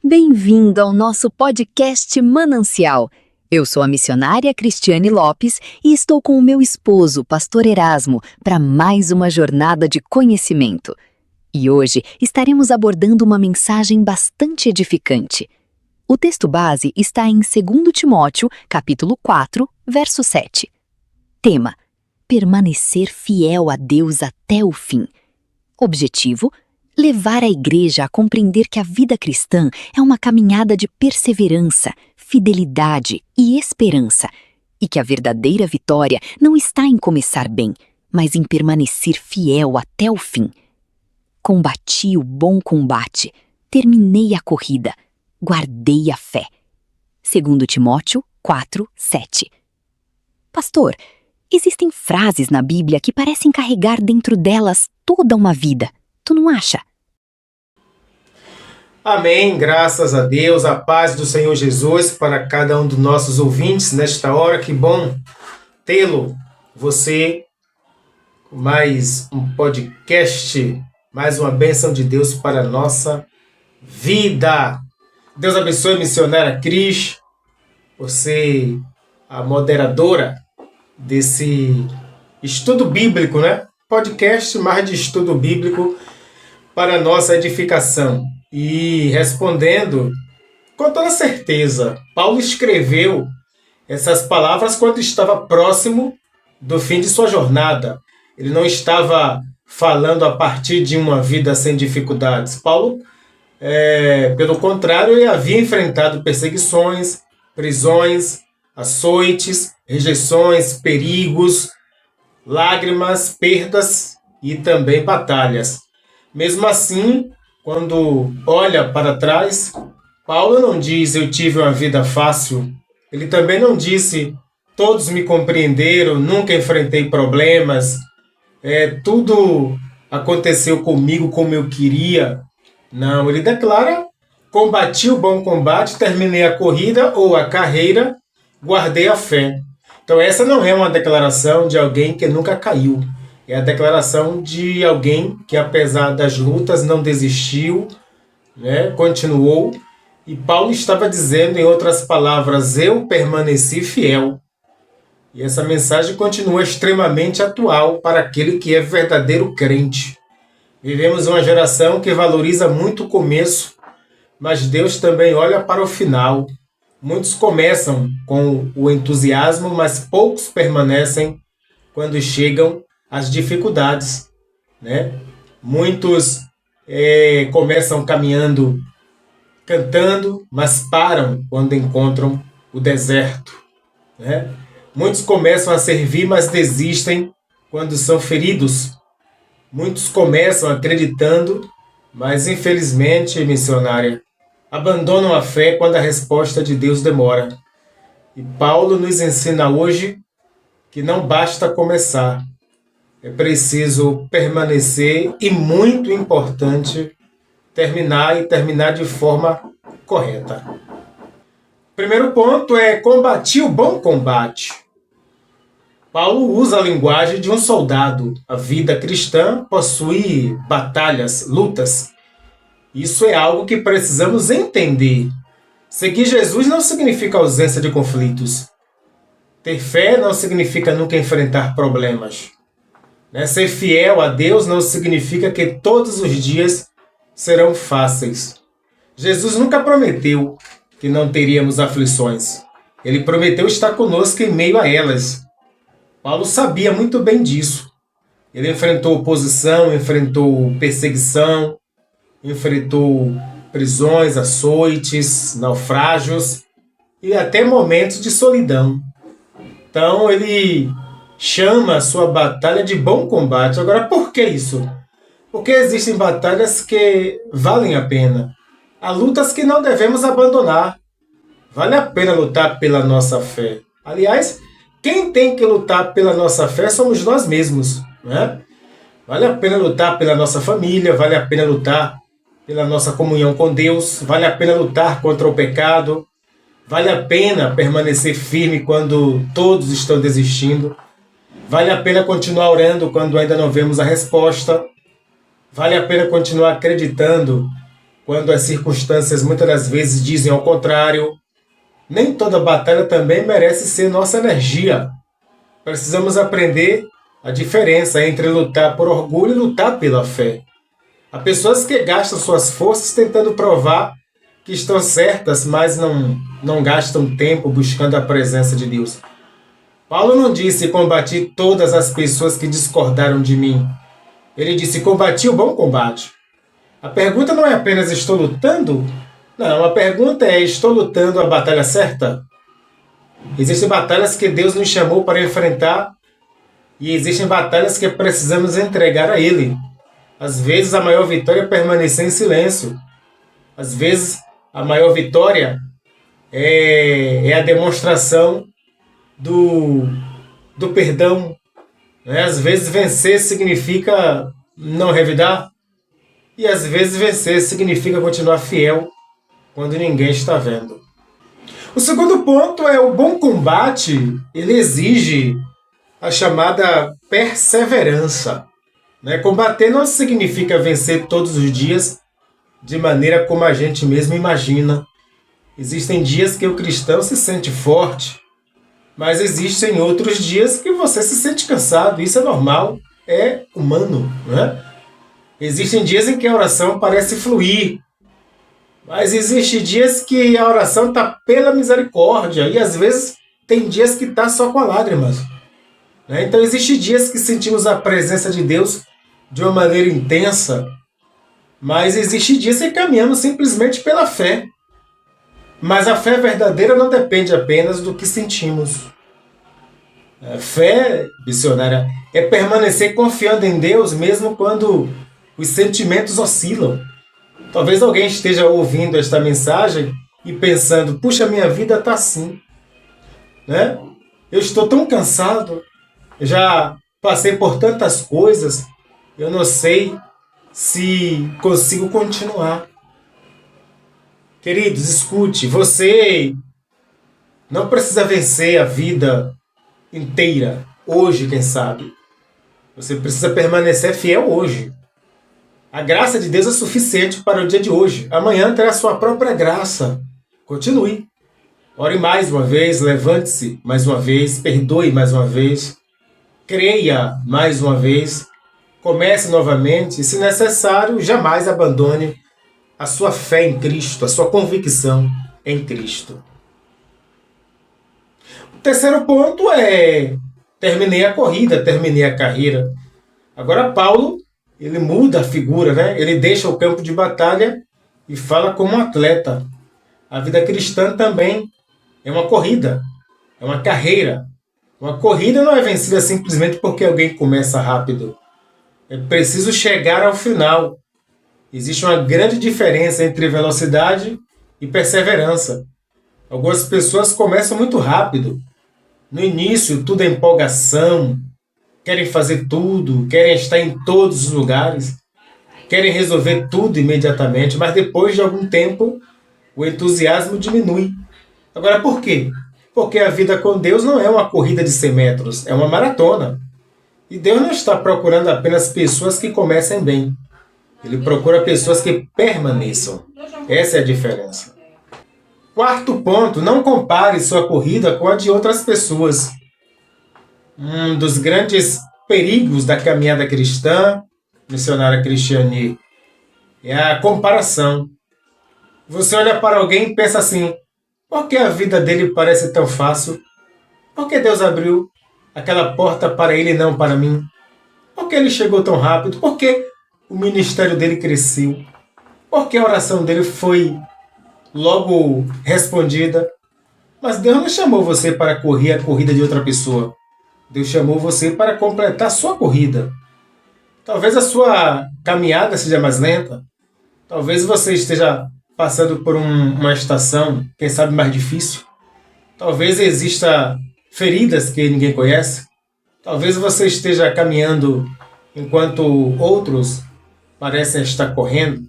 Bem-vindo ao nosso podcast Manancial. Eu sou a missionária Cristiane Lopes e estou com o meu esposo, Pastor Erasmo, para mais uma jornada de conhecimento. E hoje estaremos abordando uma mensagem bastante edificante. O texto base está em 2 Timóteo, capítulo 4, verso 7. Tema: permanecer fiel a Deus até o fim. Objetivo: levar a igreja a compreender que a vida cristã é uma caminhada de perseverança, fidelidade e esperança, e que a verdadeira vitória não está em começar bem, mas em permanecer fiel até o fim. Combati o bom combate, terminei a corrida, guardei a fé. 2 Timóteo 4, 7. Pastor, existem frases na Bíblia que parecem carregar dentro delas toda uma vida. Tu não acha? Amém, graças a Deus, a paz do Senhor Jesus para cada um dos nossos ouvintes nesta hora. Que bom tê-lo, você, mais um podcast, mais uma bênção de Deus para a nossa vida. Deus abençoe, missionária Cris, você, a moderadora desse estudo bíblico, né? Podcast mais de estudo bíblico para a nossa edificação. E respondendo, com toda certeza, Paulo escreveu essas palavras quando estava próximo do fim de sua jornada. Ele não estava falando a partir de uma vida sem dificuldades. Paulo, pelo contrário, ele havia enfrentado perseguições, prisões, açoites, rejeições, perigos, lágrimas, perdas e também batalhas. Mesmo assim, quando olha para trás, Paulo não diz eu tive uma vida fácil. Ele também não disse todos me compreenderam, nunca enfrentei problemas, tudo aconteceu comigo como eu queria. Não, ele declara: combati o bom combate, terminei a corrida ou a carreira, guardei a fé. Então essa não é uma declaração de alguém que nunca caiu. É a declaração de alguém que, apesar das lutas, não desistiu, né? Continuou. E Paulo estava dizendo, em outras palavras, eu permaneci fiel. E essa mensagem continua extremamente atual para aquele que é verdadeiro crente. Vivemos uma geração que valoriza muito o começo, mas Deus também olha para o final. Muitos começam com o entusiasmo, mas poucos permanecem quando chegam as dificuldades, né? Muitos começam caminhando, cantando, mas param quando encontram o deserto, né? Muitos começam a servir, mas desistem quando são feridos. Muitos começam acreditando, mas infelizmente, missionária, abandonam a fé quando a resposta de Deus demora. E Paulo nos ensina hoje que não basta começar, é preciso permanecer e, muito importante, terminar de forma correta. Primeiro ponto é combati o bom combate. Paulo usa a linguagem de um soldado. A vida cristã possui batalhas, lutas. Isso é algo que precisamos entender. Seguir Jesus não significa ausência de conflitos. Ter fé não significa nunca enfrentar problemas. Ser fiel a Deus não significa que todos os dias serão fáceis. Jesus nunca prometeu que não teríamos aflições. Ele prometeu estar conosco em meio a elas. Paulo sabia muito bem disso. Ele enfrentou oposição, enfrentou perseguição, enfrentou prisões, açoites, naufrágios e até momentos de solidão. Então ele chama a sua batalha de bom combate. Agora, por que isso? Porque existem batalhas que valem a pena. Há lutas que não devemos abandonar. Vale a pena lutar pela nossa fé. Aliás, quem tem que lutar pela nossa fé somos nós mesmos, né? Vale a pena lutar pela nossa família, vale a pena lutar pela nossa comunhão com Deus, vale a pena lutar contra o pecado, vale a pena permanecer firme quando todos estão desistindo. Vale a pena continuar orando quando ainda não vemos a resposta. Vale a pena continuar acreditando quando as circunstâncias muitas das vezes dizem ao contrário. Nem toda batalha também merece ser nossa energia. Precisamos aprender a diferença entre lutar por orgulho e lutar pela fé. Há pessoas que gastam suas forças tentando provar que estão certas, mas não gastam tempo buscando a presença de Deus. Paulo não disse: combati todas as pessoas que discordaram de mim. Ele disse: combati o bom combate. A pergunta não é apenas estou lutando? Não, a pergunta é: estou lutando a batalha certa? Existem batalhas que Deus nos chamou para enfrentar e existem batalhas que precisamos entregar a Ele. Às vezes a maior vitória é permanecer em silêncio. Às vezes a maior vitória é a demonstração do perdão. Né? Às vezes vencer significa não revidar. E às vezes vencer significa continuar fiel quando ninguém está vendo. O segundo ponto é o bom combate. Ele exige a chamada perseverança. Né? Combater não significa vencer todos os dias de maneira como a gente mesmo imagina. Existem dias que o cristão se sente forte, mas existem outros dias que você se sente cansado. Isso é normal, é humano. Né? Existem dias em que a oração parece fluir, mas existem dias que a oração está pela misericórdia e às vezes tem dias que está só com as lágrimas. Né? Então existem dias que sentimos a presença de Deus de uma maneira intensa, mas existem dias que caminhamos simplesmente pela fé. Mas a fé verdadeira não depende apenas do que sentimos. A fé missionária é permanecer confiando em Deus mesmo quando os sentimentos oscilam. Talvez alguém esteja ouvindo esta mensagem e pensando: puxa, minha vida está assim. Né? Eu estou tão cansado, já passei por tantas coisas, eu não sei se consigo continuar. Queridos, escute, você não precisa vencer a vida inteira, hoje, quem sabe. Você precisa permanecer fiel hoje. A graça de Deus é suficiente para o dia de hoje. Amanhã terá sua própria graça. Continue. Ore mais uma vez, levante-se mais uma vez, perdoe mais uma vez, creia mais uma vez, comece novamente e, se necessário, jamais abandone a sua fé em Cristo, a sua convicção em Cristo. O terceiro ponto é: terminei a corrida, terminei a carreira. Agora Paulo, ele muda a figura, né? Ele deixa o campo de batalha e fala como um atleta. A vida cristã também é uma corrida, é uma carreira. Uma corrida não é vencida simplesmente porque alguém começa rápido. É preciso chegar ao final. Existe uma grande diferença entre velocidade e perseverança. Algumas pessoas começam muito rápido. No início, tudo é empolgação, querem fazer tudo, querem estar em todos os lugares, querem resolver tudo imediatamente, mas depois de algum tempo, o entusiasmo diminui. Agora, por quê? Porque a vida com Deus não é uma corrida de 100 metros, é uma maratona. E Deus não está procurando apenas pessoas que comecem bem. Ele procura pessoas que permaneçam. Essa é a diferença. Quarto ponto: não compare sua corrida com a de outras pessoas. Um dos grandes perigos da caminhada cristã, missionária Cristiane, é a comparação. Você olha para alguém e pensa assim: por que a vida dele parece tão fácil? Por que Deus abriu aquela porta para ele e não para mim? Por que ele chegou tão rápido? Por que o ministério dele cresceu? Por que a oração dele foi logo respondida? Mas Deus não chamou você para correr a corrida de outra pessoa. Deus chamou você para completar a sua corrida. Talvez a sua caminhada seja mais lenta. Talvez você esteja passando por uma estação, quem sabe, mais difícil. Talvez exista feridas que ninguém conhece. Talvez você esteja caminhando enquanto outros parecem estar correndo.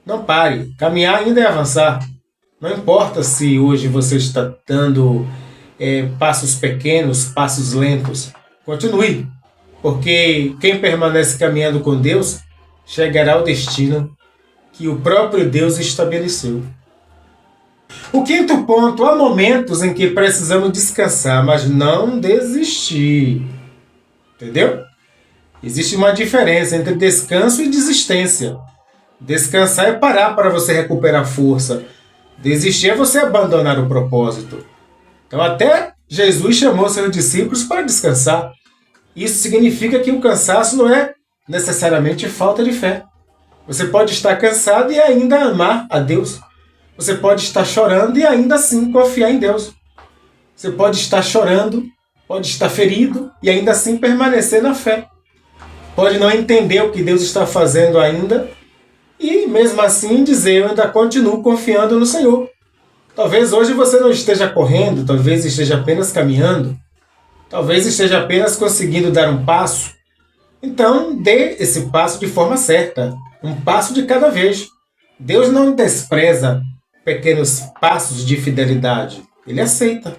Não pare. Caminhar ainda é avançar. Não importa se hoje você está dando passos pequenos, passos lentos. Continue. Porque quem permanece caminhando com Deus chegará ao destino que o próprio Deus estabeleceu. O quinto ponto, há momentos em que precisamos descansar, mas não desistir. Entendeu? Existe uma diferença entre descanso e desistência. Descansar é parar para você recuperar força. Desistir é você abandonar o propósito. Então até Jesus chamou seus discípulos para descansar. Isso significa que o cansaço não é necessariamente falta de fé. Você pode estar cansado e ainda amar a Deus. Você pode estar chorando e ainda assim confiar em Deus. Você pode estar chorando, pode estar ferido e ainda assim permanecer na fé. Pode não entender o que Deus está fazendo ainda e mesmo assim dizer: eu ainda continuo confiando no Senhor. Talvez hoje você não esteja correndo, talvez esteja apenas caminhando, talvez esteja apenas conseguindo dar um passo. Então dê esse passo de forma certa, um passo de cada vez. Deus não despreza pequenos passos de fidelidade, Ele aceita.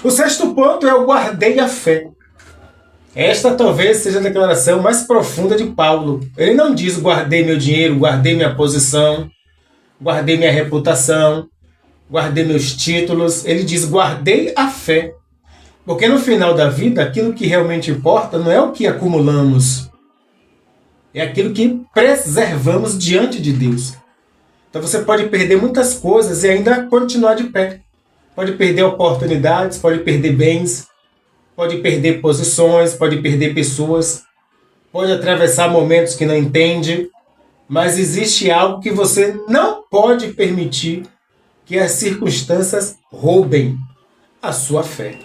O sexto ponto é: eu guardei a fé. Esta talvez seja a declaração mais profunda de Paulo. Ele não diz: guardei meu dinheiro, guardei minha posição, guardei minha reputação, guardei meus títulos. Ele diz: guardei a fé. Porque no final da vida, aquilo que realmente importa não é o que acumulamos, é aquilo que preservamos diante de Deus. Então você pode perder muitas coisas e ainda continuar de pé. Pode perder oportunidades, pode perder bens, pode perder posições, pode perder pessoas, pode atravessar momentos que não entende, mas existe algo que você não pode permitir que as circunstâncias roubem a sua fé.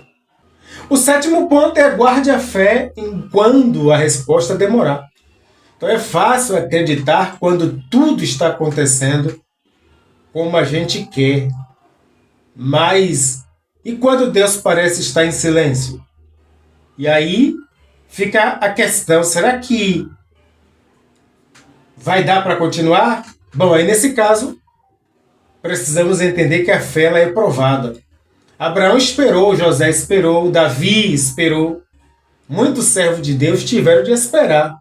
O sétimo ponto é: guarde a fé enquanto a resposta demorar. Então é fácil acreditar quando tudo está acontecendo como a gente quer. Mas e quando Deus parece estar em silêncio? E aí fica a questão: será que vai dar para continuar? Bom, aí nesse caso, precisamos entender que a fé ela é provada. Abraão esperou, José esperou, Davi esperou. Muitos servos de Deus tiveram de esperar.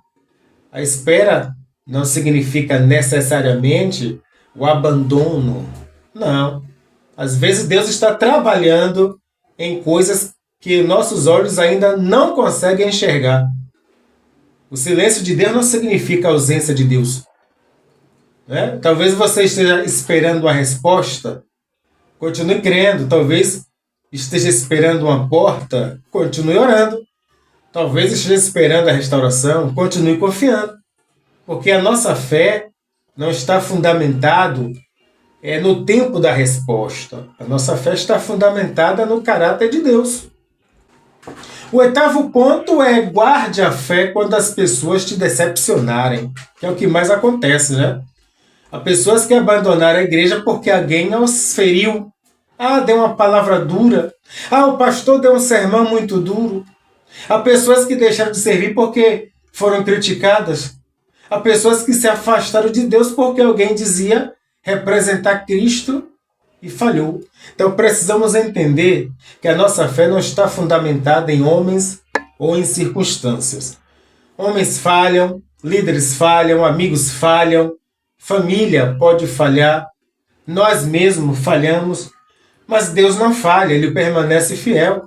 A espera não significa necessariamente o abandono. Não. Às vezes Deus está trabalhando em coisas que nossos olhos ainda não conseguem enxergar. O silêncio de Deus não significa a ausência de Deus. Né? Talvez você esteja esperando uma resposta, continue crendo. Talvez esteja esperando uma porta, continue orando. Talvez esteja esperando a restauração, continue confiando. Porque a nossa fé não está fundamentado no tempo da resposta. A nossa fé está fundamentada no caráter de Deus. O oitavo ponto é: guarde a fé quando as pessoas te decepcionarem, que é o que mais acontece, né? Há pessoas que abandonaram a igreja porque alguém os feriu. Deu uma palavra dura. O pastor deu um sermão muito duro. Há pessoas que deixaram de servir porque foram criticadas. Há pessoas que se afastaram de Deus porque alguém dizia representar Cristo e falhou. Então precisamos entender que a nossa fé não está fundamentada em homens ou em circunstâncias. Homens falham, líderes falham, amigos falham, família pode falhar, nós mesmos falhamos, mas Deus não falha, Ele permanece fiel.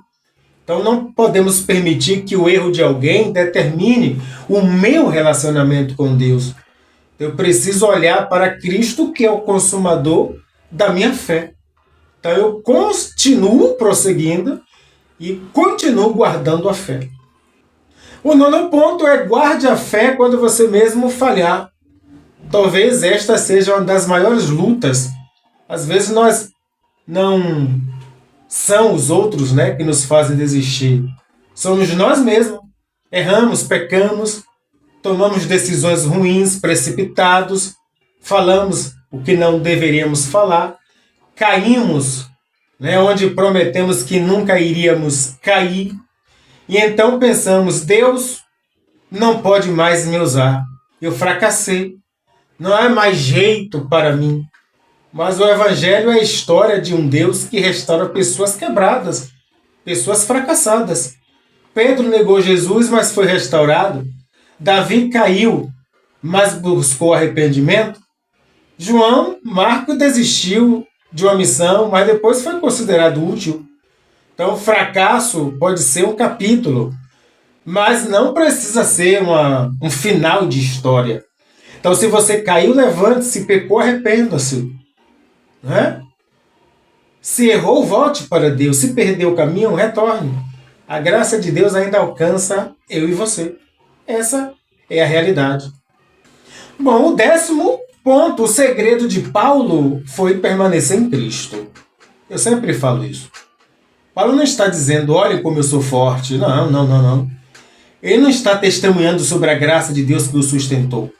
Então não podemos permitir que o erro de alguém determine o meu relacionamento com Deus. Eu preciso olhar para Cristo, que é o consumador da minha fé. Então eu continuo prosseguindo e continuo guardando a fé. O nono ponto é: guarde a fé quando você mesmo falhar. Talvez esta seja uma das maiores lutas. Às vezes nós não são os outros, né, que nos fazem desistir. Somos nós mesmos. Erramos, pecamos, tomamos decisões ruins, precipitados, falamos o que não deveríamos falar, caímos, né, onde prometemos que nunca iríamos cair, e então pensamos: Deus não pode mais me usar, eu fracassei, não há mais jeito para mim. Mas o Evangelho é a história de um Deus que restaura pessoas quebradas, pessoas fracassadas. Pedro negou Jesus, mas foi restaurado. Davi caiu, mas buscou arrependimento. João Marco desistiu de uma missão, mas depois foi considerado útil. Então, fracasso pode ser um capítulo, mas não precisa ser um final de história. Então, se você caiu, levante-se, pecou, arrependa-se. Né? Se errou, volte para Deus. Se perdeu o caminho, retorne. A graça de Deus ainda alcança eu e você. Essa é a realidade. Bom, o 10º ponto, o segredo de Paulo foi permanecer em Cristo. Eu sempre falo isso. Paulo não está dizendo, olhem como eu sou forte. Não. Ele não está testemunhando sobre a graça de Deus que o sustentou.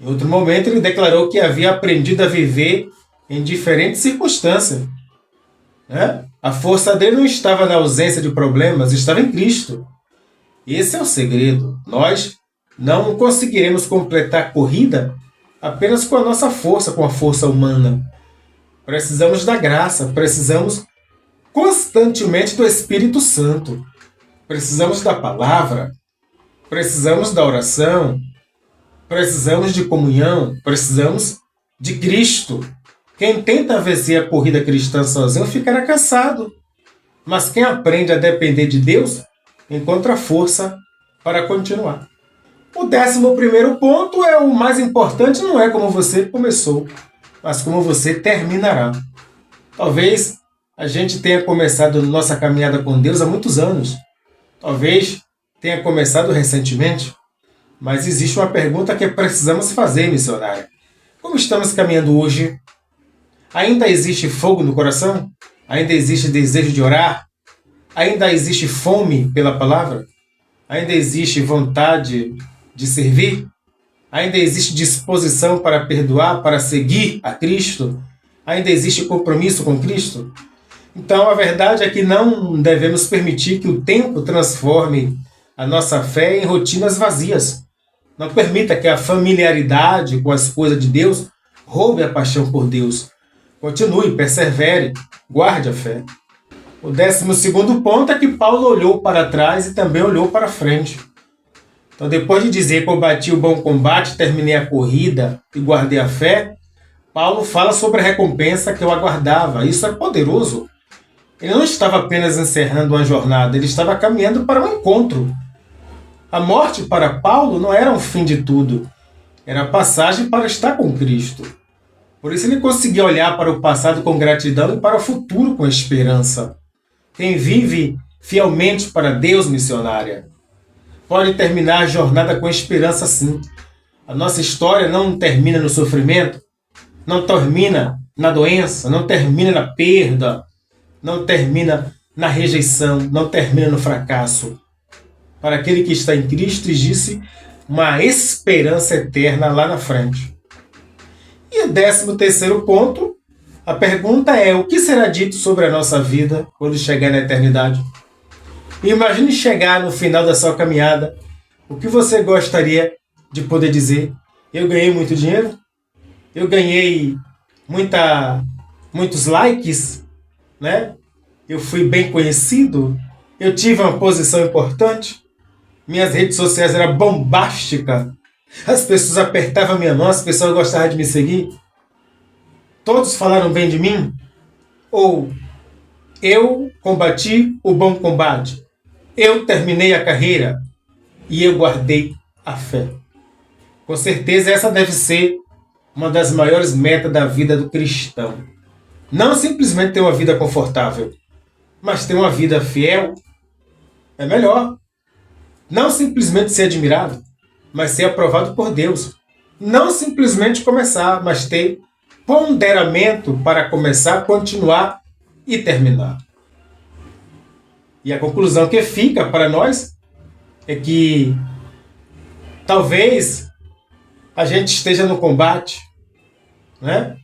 Em outro momento, ele declarou que havia aprendido a viver em diferentes circunstâncias. Né? A força dele não estava na ausência de problemas, estava em Cristo. Esse é o segredo. Nós não conseguiremos completar a corrida apenas com a nossa força, com a força humana. Precisamos da graça, precisamos constantemente do Espírito Santo. Precisamos da palavra, precisamos da oração, precisamos de comunhão, precisamos de Cristo. Quem tenta vencer a corrida cristã sozinho ficará cansado. Mas quem aprende a depender de Deus encontra força para continuar. O 11º ponto é o mais importante, não é como você começou, mas como você terminará. Talvez a gente tenha começado nossa caminhada com Deus há muitos anos. Talvez tenha começado recentemente. Mas existe uma pergunta que precisamos fazer, missionário. Como estamos caminhando hoje? Ainda existe fogo no coração? Ainda existe desejo de orar? Ainda existe fome pela palavra? Ainda existe vontade de servir? Ainda existe disposição para perdoar, para seguir a Cristo? Ainda existe compromisso com Cristo? Então, a verdade é que não devemos permitir que o tempo transforme a nossa fé em rotinas vazias. Não permita que a familiaridade com as coisas de Deus roube a paixão por Deus. Continue, persevere, guarde a fé. O 12º ponto é que Paulo olhou para trás e também olhou para frente. Então, depois de dizer, combati o bom combate, terminei a corrida e guardei a fé, Paulo fala sobre a recompensa que eu aguardava. Isso é poderoso. Ele não estava apenas encerrando uma jornada, ele estava caminhando para um encontro. A morte para Paulo não era um fim de tudo, era a passagem para estar com Cristo. Por isso ele conseguia olhar para o passado com gratidão e para o futuro com esperança. Quem vive fielmente para Deus, missionária, pode terminar a jornada com esperança sim. A nossa história não termina no sofrimento, não termina na doença, não termina na perda, não termina na rejeição, não termina no fracasso. Para aquele que está em Cristo, existe uma esperança eterna lá na frente. E o 13º ponto, a pergunta é, o que será dito sobre a nossa vida quando chegar na eternidade? Imagine chegar no final da sua caminhada, o que você gostaria de poder dizer? Eu ganhei muito dinheiro? Eu ganhei muitos likes? Né? Eu fui bem conhecido? Eu tive uma posição importante? Minhas redes sociais eram bombásticas? As pessoas apertavam a minha mão, as pessoas gostavam de me seguir? Todos falaram bem de mim? Ou eu combati o bom combate? Eu terminei a carreira e eu guardei a fé. Com certeza essa deve ser uma das maiores metas da vida do cristão. Não simplesmente ter uma vida confortável, mas ter uma vida fiel é melhor. Não simplesmente ser admirado, mas ser aprovado por Deus. Não simplesmente começar, mas ter ponderamento para começar, continuar e terminar. E a conclusão que fica para nós é que talvez a gente esteja no combate, né?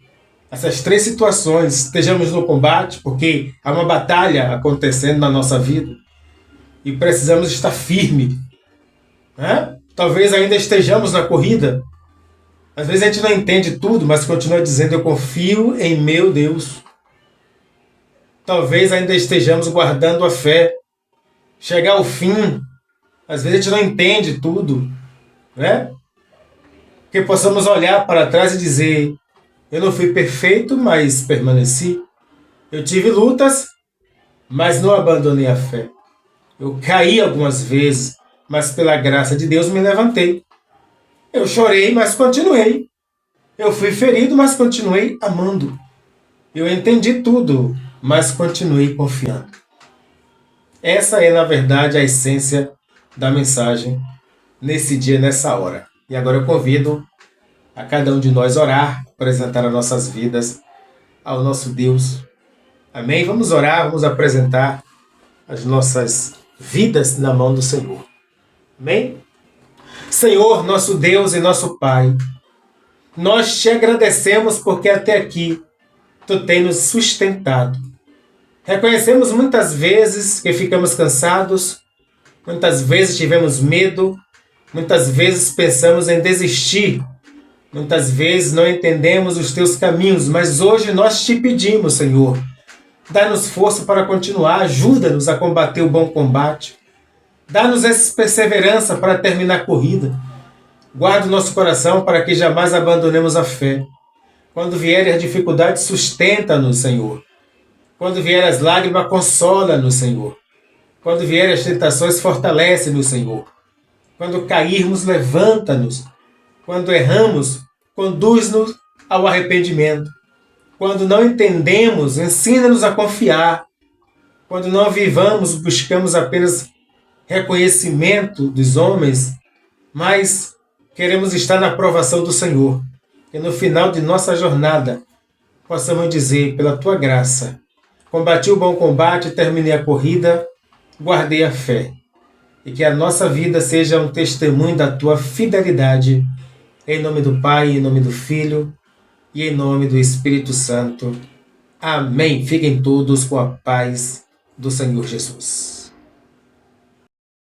Essas 3 situações, estejamos no combate porque há uma batalha acontecendo na nossa vida e precisamos estar firme, né? Talvez ainda estejamos na corrida. Às vezes a gente não entende tudo, mas continua dizendo, eu confio em meu Deus. Talvez ainda estejamos guardando a fé. Chegar ao fim, às vezes a gente não entende tudo, né? Que possamos olhar para trás e dizer, Eu não fui perfeito, mas permaneci. Eu tive lutas, mas não abandonei a fé. Eu caí algumas vezes, mas pela graça de Deus me levantei. Eu chorei, mas continuei. Eu fui ferido, mas continuei amando. Eu entendi tudo, mas continuei confiando. Essa é, na verdade, a essência da mensagem nesse dia, nessa hora. E agora eu convido a cada um de nós orar, apresentar as nossas vidas ao nosso Deus. Amém? Vamos orar, vamos apresentar as nossas vidas na mão do Senhor. Amém? Senhor, nosso Deus e nosso Pai, nós te agradecemos porque até aqui Tu tem nos sustentado. Reconhecemos muitas vezes que ficamos cansados, muitas vezes tivemos medo, muitas vezes pensamos em desistir, muitas vezes não entendemos os Teus caminhos, mas hoje nós te pedimos, Senhor, dá-nos força para continuar, ajuda-nos a combater o bom combate, dá-nos essa perseverança para terminar a corrida, guarda o nosso coração para que jamais abandonemos a fé. Quando vierem as dificuldades, sustenta-nos, Senhor. Quando vierem as lágrimas, consola-nos, Senhor. Quando vierem as tentações, fortalece-nos, Senhor. Quando cairmos, levanta-nos. Quando erramos, conduz-nos ao arrependimento. Quando não entendemos, ensina-nos a confiar. Quando não vivamos, buscamos apenas reconhecimento dos homens, mas queremos estar na aprovação do Senhor. Que no final de nossa jornada possamos dizer, pela Tua graça, combati o bom combate, terminei a corrida, guardei a fé. E que a nossa vida seja um testemunho da Tua fidelidade. Em nome do Pai, em nome do Filho e em nome do Espírito Santo. Amém. Fiquem todos com a paz do Senhor Jesus.